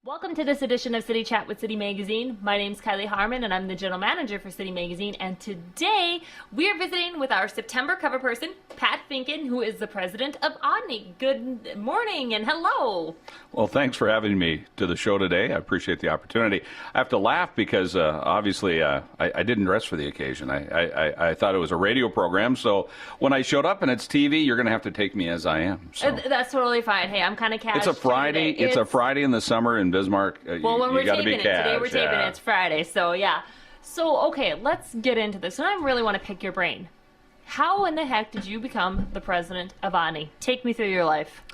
Welcome to this edition of City Chat with City Magazine. My name's Kilee Harmon, and I'm the general manager for City Magazine. And today we are visiting with our September cover person, Pat Finken, who is the president of Odney. Good morning and hello. Well, thanks for having me to the show today. I appreciate the opportunity. I have to laugh because obviously I didn't dress for the occasion. I thought it was a radio program, so when I showed up and it's TV, you're going to have to take me as I am. So. That's totally fine. Hey, I'm kind of casual. It's a Friday. It's a Friday in the summer in Bismarck. Well, when we're taping it, today we're taping yeah. it, it's Friday, so yeah. So, okay, let's get into this. And I really want to pick your brain. How in the heck did you become the president of Odney? Take me through your life.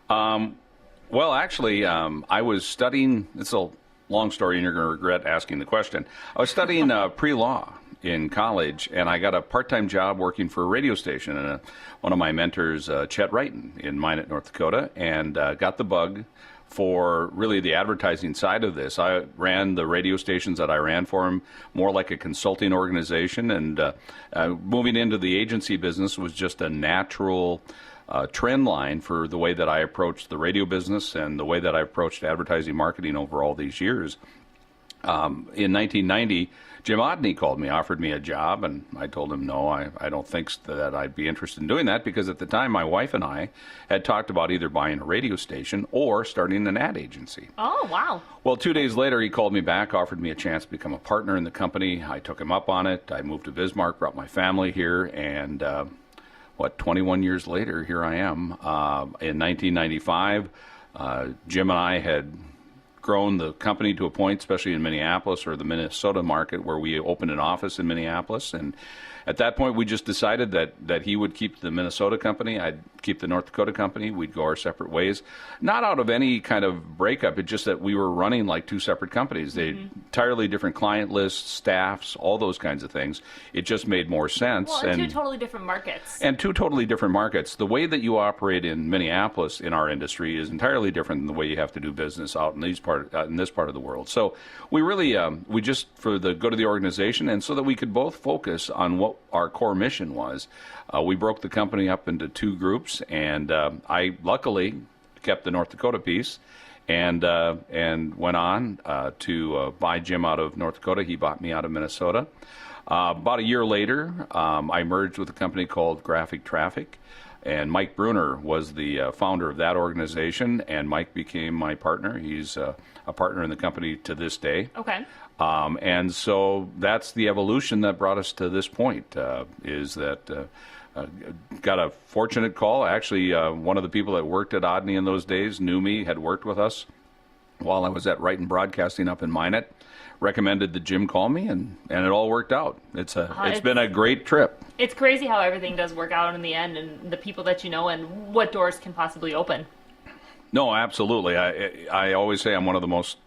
Well, actually, I was studying, it's a long story and you're going to regret asking the question. I was studying pre-law in college, and I got a part-time job working for a radio station. And one of my mentors, Chet Wrighton, in Minot, North Dakota, and got the bug for really the advertising side of this. I ran the radio stations that I ran for him more like a consulting organization, and moving into the agency business was just a natural trend line for the way that I approached the radio business and the way that I approached advertising marketing over all these years. In 1990, Jim Odney called me, offered me a job, and I told him no, I don't think that I'd be interested in doing that, because at the time my wife and I had talked about either buying a radio station or starting an ad agency. Oh, wow. Well, 2 days later, he called me back, offered me a chance to become a partner in the company. I took him up on it. I moved to Bismarck, brought my family here, and 21 years later, here I am. In 1995, Jim and I had grown the company to a point, especially in Minneapolis or the Minnesota market, where we opened an office in Minneapolis. And at that point, we just decided that he would keep the Minnesota company, I'd keep the North Dakota company. We'd go our separate ways. Not out of any kind of breakup, it's just that we were running like two separate companies. They entirely different client lists, staffs, all those kinds of things. It just made more sense. Well, and two totally different markets. And two totally different markets. The way that you operate in Minneapolis in our industry is entirely different than the way you have to do business out in this part of the world. So we really, we just, for the good of the organization, and so that we could both focus on what our core mission was, we broke the company up into two groups, and I luckily kept the North Dakota piece and went on to buy Jim out of North Dakota. He bought me out of Minnesota. About a year later, I merged with a company called Graphic Traffic, and Mike Bruner was the founder of that organization, and Mike became my partner. He's a partner in the company to this day. Okay. And so that's the evolution that brought us to this point, is that got a fortunate call. Actually, one of the people that worked at Odney in those days knew me, had worked with us while I was at Wrighton Broadcasting up in Minot, recommended that Jim call me, and it all worked out. It's been a great trip. It's crazy how everything does work out in the end, and the people that you know and what doors can possibly open. No, absolutely. I always say I'm one of the most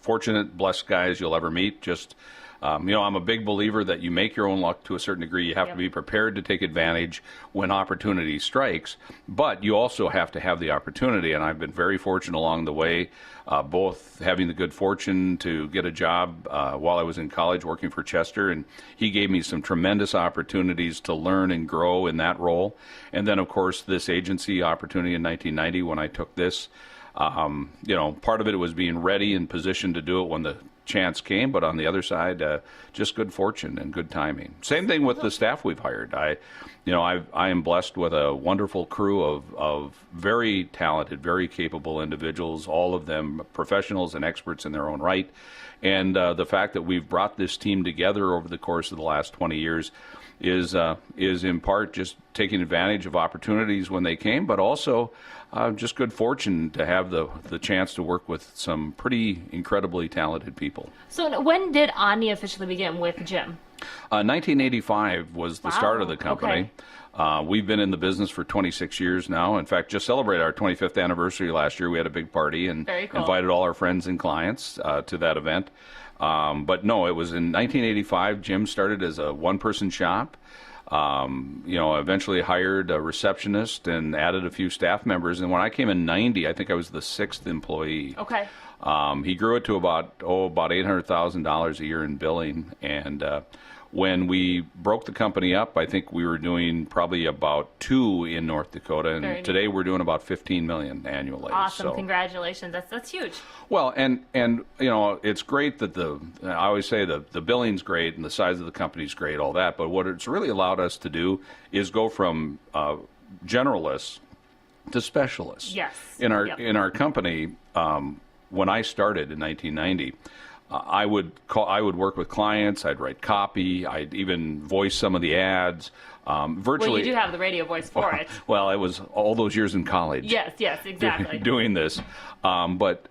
fortunate, blessed guys you'll ever meet. Just, I'm a big believer that you make your own luck to a certain degree. You have to be prepared to take advantage when opportunity strikes, but you also have to have the opportunity. And I've been very fortunate along the way, both having the good fortune to get a job while I was in college working for Chester, and he gave me some tremendous opportunities to learn and grow in that role. And then, of course, this agency opportunity in 1990 when I took this. Part of it was being ready and positioned to do it when the chance came, but on the other side, just good fortune and good timing. Same thing with the staff we've hired. I am blessed with a wonderful crew of very talented, very capable individuals, all of them professionals and experts in their own right. And the fact that we've brought this team together over the course of the last 20 years is in part just taking advantage of opportunities when they came, but also just good fortune to have the chance to work with some pretty incredibly talented people. So when did Odney officially begin with Jim? 1985 was the start of the company. Okay. We've been in the business for 26 years now. In fact, just celebrated our 25th anniversary last year. We had a big party and invited all our friends and clients to that event. But no, it was in 1985. Jim started as a one-person shop. Eventually hired a receptionist and added a few staff members. And when I came in 90, I think I was the sixth employee. Okay. He grew it to about $800,000 a year in billing. And When we broke the company up, I think we were doing probably about 2 in North Dakota, and today we're doing about 15 million annually. Awesome! So, congratulations. That's huge. well, and it's great that I always say the billing's great and the size of the company's great, all that. But what it's really allowed us to do is go from generalists to specialists. Yes. In our company, when I started in 1990. I would work with clients. I'd write copy. I'd even voice some of the ads. Virtually. Well, you do have the radio voice for it. Well, it was all those years in college. Yes, exactly. Doing this, but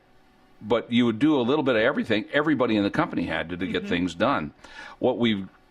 you would do a little bit of everything. Everybody in the company had to get things done.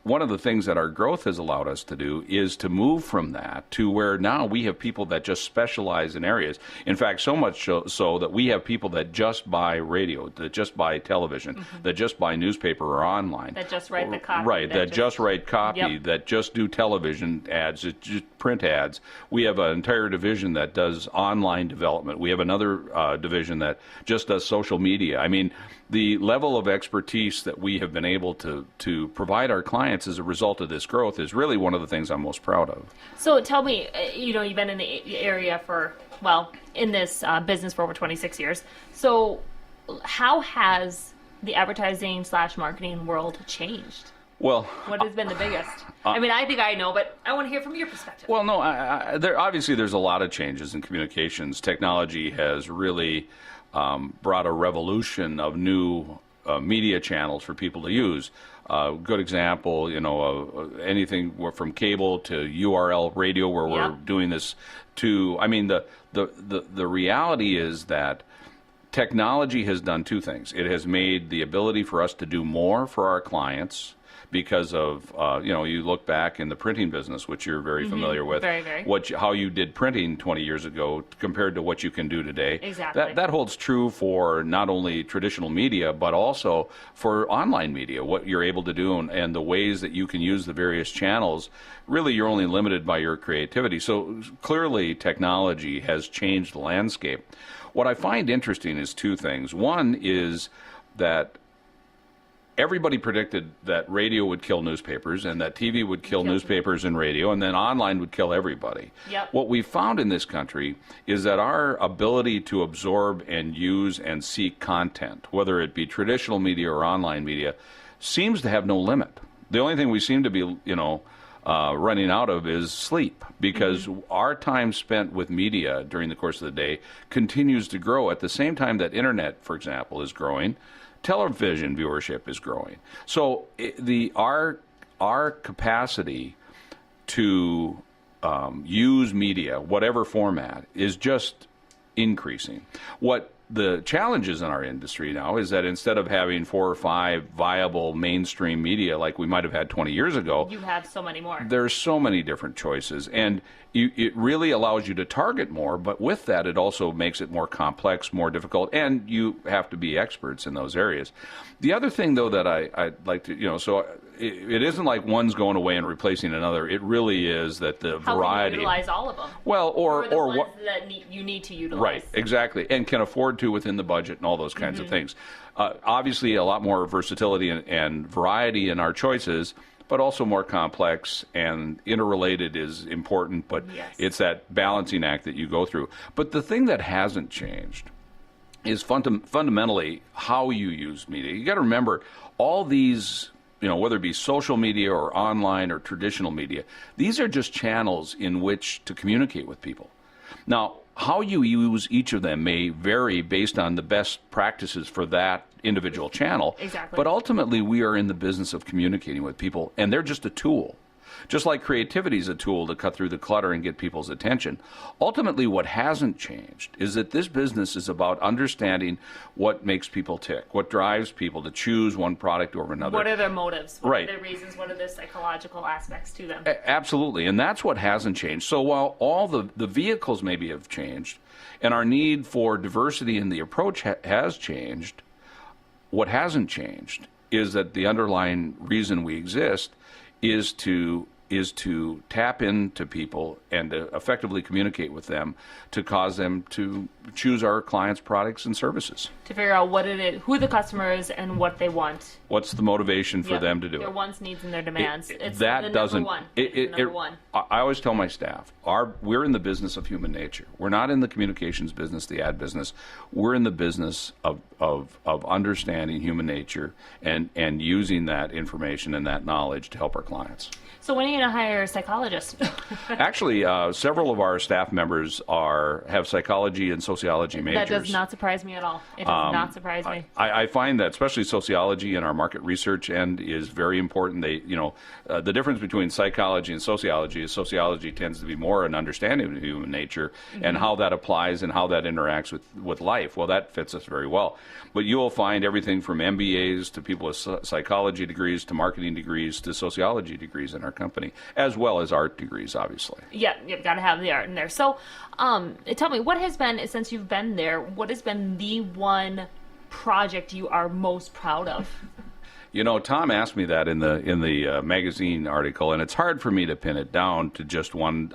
One of the things that our growth has allowed us to do is to move from that to where now we have people that just specialize in areas. In fact, so much so that we have people that just buy radio, that just buy television, that just buy newspaper or online. That just write the copy. Right, that just write copy, that just do television ads, just print ads. We have an entire division that does online development. We have another division that just does social media. I mean, the level of expertise that we have been able to provide our clients as a result of this growth is really one of the things I'm most proud of. So tell me, you've been in the area in this business for over 26 years. So how has the advertising / marketing world changed? Well, what has been the biggest? I mean, I think I know, but I want to hear from your perspective. Well, no, obviously there's a lot of changes in communications. Technology has really brought a revolution of new media channels for people to use. Good example, anything from cable to URL radio, where we're doing this to. I mean, the reality is that technology has done two things. It has made the ability for us to do more for our clients. Because of, you look back in the printing business, which you're very familiar with, very. How you did printing 20 years ago compared to what you can do today. Exactly. That holds true for not only traditional media, but also for online media, what you're able to do and the ways that you can use the various channels. Really, you're only limited by your creativity. So clearly, technology has changed the landscape. What I find interesting is two things. One is that everybody predicted that radio would kill newspapers and that TV would kill newspapers and radio, and then online would kill everybody. Yep. What we've found in this country is that our ability to absorb and use and seek content, whether it be traditional media or online media, seems to have no limit. The only thing we seem to be, running out of is sleep, because our time spent with media during the course of the day continues to grow at the same time that internet, for example, is growing. Television viewership is growing. So our capacity to use media, whatever format, is just increasing. What the challenges in our industry now is that instead of having 4 or 5 viable mainstream media like we might have had 20 years ago, you have so many more. There's so many different choices, and it really allows you to target more, but with that it also makes it more complex, more difficult, and you have to be experts in those areas. The other thing, though, that I'd like to, so it isn't like one's going away and replacing another. It really is that the variety. How can you utilize all of them? Well, or the ones what that you need to utilize. Right, exactly, and can afford to within the budget and all those kinds of things. Obviously, a lot more versatility and variety in our choices, but also more complex and interrelated is important, but it's that balancing act that you go through. But the thing that hasn't changed is fundamentally how you use media. You got to remember, all these, whether it be social media or online or traditional media, these are just channels in which to communicate with people. Now, how you use each of them may vary based on the best practices for that individual channel. Exactly. But ultimately, we are in the business of communicating with people, and they're just a tool. Just like creativity is a tool to cut through the clutter and get people's attention. Ultimately, what hasn't changed is that this business is about understanding what makes people tick, what drives people to choose one product over another. What are their motives? What Right. are their reasons? What are their psychological aspects to them? Absolutely, and that's what hasn't changed. So while all the vehicles maybe have changed, and our need for diversity in the approach has changed, what hasn't changed is that the underlying reason we exist is to is to tap into people and to effectively communicate with them to cause them to choose our clients' products and services. To figure out what it is, who the customer is, and what they want. What's the motivation for them to do their it? wants, needs, and their demands. It's that the doesn't. number one. It's number one. I always tell my staff, we're in the business of human nature. We're not in the communications business, the ad business. We're in the business of understanding human nature and using that information and that knowledge to help our clients. So when are you going to hire a psychologist? Actually, several of our staff members have psychology and sociology majors. That does not surprise me at all. It does not surprise me. I find that especially sociology in our market research end is very important. The difference between psychology and sociology is sociology tends to be more an understanding of human nature and how that applies and how that interacts with life. Well, that fits us very well. But you will find everything from MBAs to people with psychology degrees to marketing degrees to sociology degrees in our company, as well as art degrees, obviously. Yeah, you've got to have the art in there. So tell me, what has been, since you've been there, what has been the one project you are most proud of? Tom asked me that in the magazine article, and it's hard for me to pin it down to just one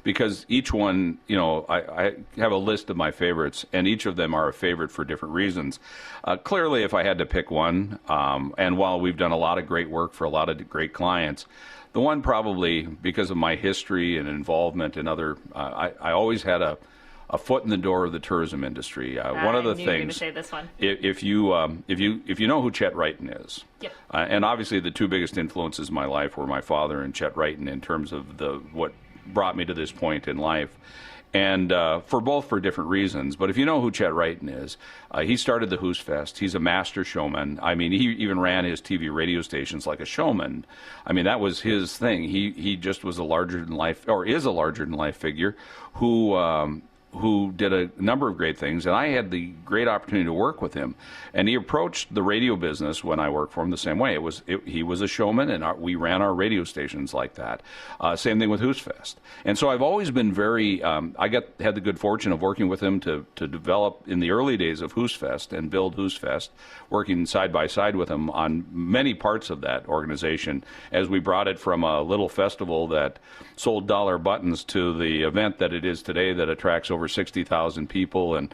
because each one, I have a list of my favorites, and each of them are a favorite for different reasons. Clearly, if I had to pick one, and while we've done a lot of great work for a lot of great clients, the one probably because of my history and involvement in other, I always had a foot in the door of the tourism industry. One of the things, you were going to say this one. If you know who Chet Wrighton is, yep. And obviously the two biggest influences in my life were my father and Chet Wrighton in terms of what brought me to this point in life, and for different reasons. But if you know who Chet Wrighton is, he started the Who's Fest. He's a master showman. I mean, he even ran his TV radio stations like a showman. I mean, that was his thing. He just was a larger than life, or is a larger than life figure who did a number of great things, and I had the great opportunity to work with him. And he approached the radio business when I worked for him the same way. He was a showman, and we ran our radio stations like that. Same thing with Who's Fest. And so I've always been very. Had the good fortune of working with him to develop in the early days of Who's Fest and build Who's Fest, working side by side with him on many parts of that organization as we brought it from a little festival that sold dollar buttons to the event that it is today that attracts over 60,000 people and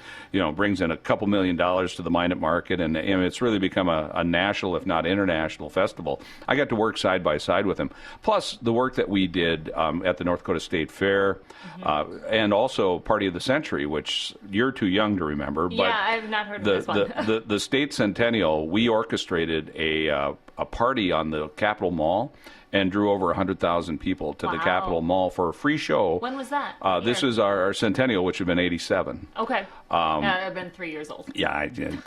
brings in a couple $1 million to the Minot market, and it's really become a national, if not international, festival. I got to work side by side with him. Plus the work that we did at the North Dakota State Fair, and also Party of the Century, which you're too young to remember. But yeah, I've not heard of this one. the state centennial, we orchestrated a party on the Capitol Mall and drew over 100,000 people to the Capitol Mall for a free show. When was that? This is our centennial, which had been 87. Okay. I've been 3 years old. Yeah, I did.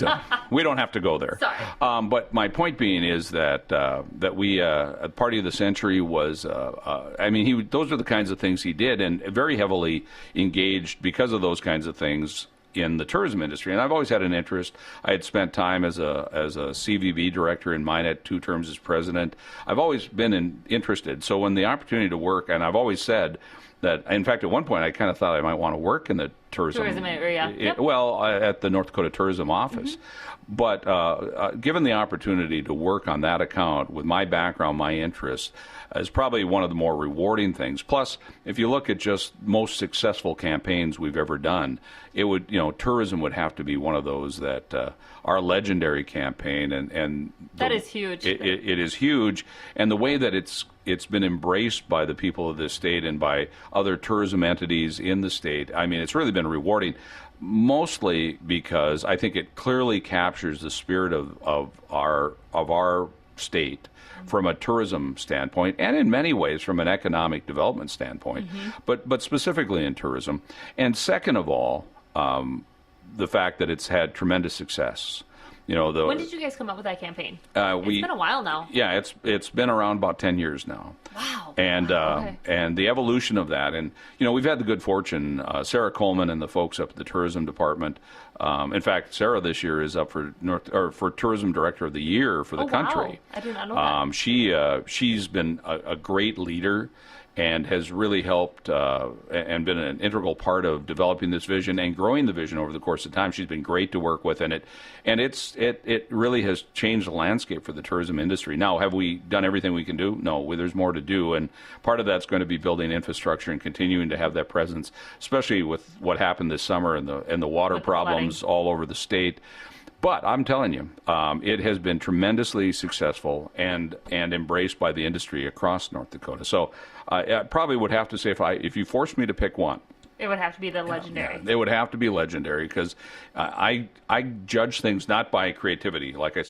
We don't have to go there. Sorry. But my point being is that we, at Party of the Century was, those are the kinds of things he did, and very heavily engaged because of those kinds of things in the tourism industry. And I've always had an interest. I had spent time as a CVB director in Minot, 2 terms as president. I've always been interested. So when the opportunity to work, and I've always said that, in fact, at one point I kind of thought I might want to work in the tourism area. Yep. Well, at the North Dakota Tourism Office. But given the opportunity to work on that account with my background, my interests, is probably one of the more rewarding things. Plus, if you look at just most successful campaigns we've ever done, it would, tourism would have to be one of those that our legendary campaign and that is huge. It is huge, and the way that it's been embraced by the people of this state and by other tourism entities in the state. I mean, it's really been rewarding. Mostly because I think it clearly captures the spirit of our state from a tourism standpoint, and in many ways from an economic development standpoint, but specifically in tourism. And second of all, the fact that it's had tremendous success. When did you guys come up with that campaign? It's been a while now. Yeah, it's been around about 10 years now. Wow. And okay. And the evolution of that, and we've had the good fortune, Sarah Coleman and the folks up at the tourism department. In fact, Sarah this year is up for Tourism Director of the Year for the country. Wow. I did not know that. She's been a great leader and has really helped and been an integral part of developing this vision and growing the vision over the course of time. She's been great to work with, and it really has changed the landscape for the tourism industry. Now, have we done everything we can do? No, there's more to do, and part of that's going to be building infrastructure and continuing to have that presence, especially with what happened this summer and the water problems all over the state. But I'm telling you, it has been tremendously successful and embraced by the industry across North Dakota. So I probably would have to say, if you forced me to pick one, it would have to be the legendary. It would have to be legendary, because I judge things not by creativity, like I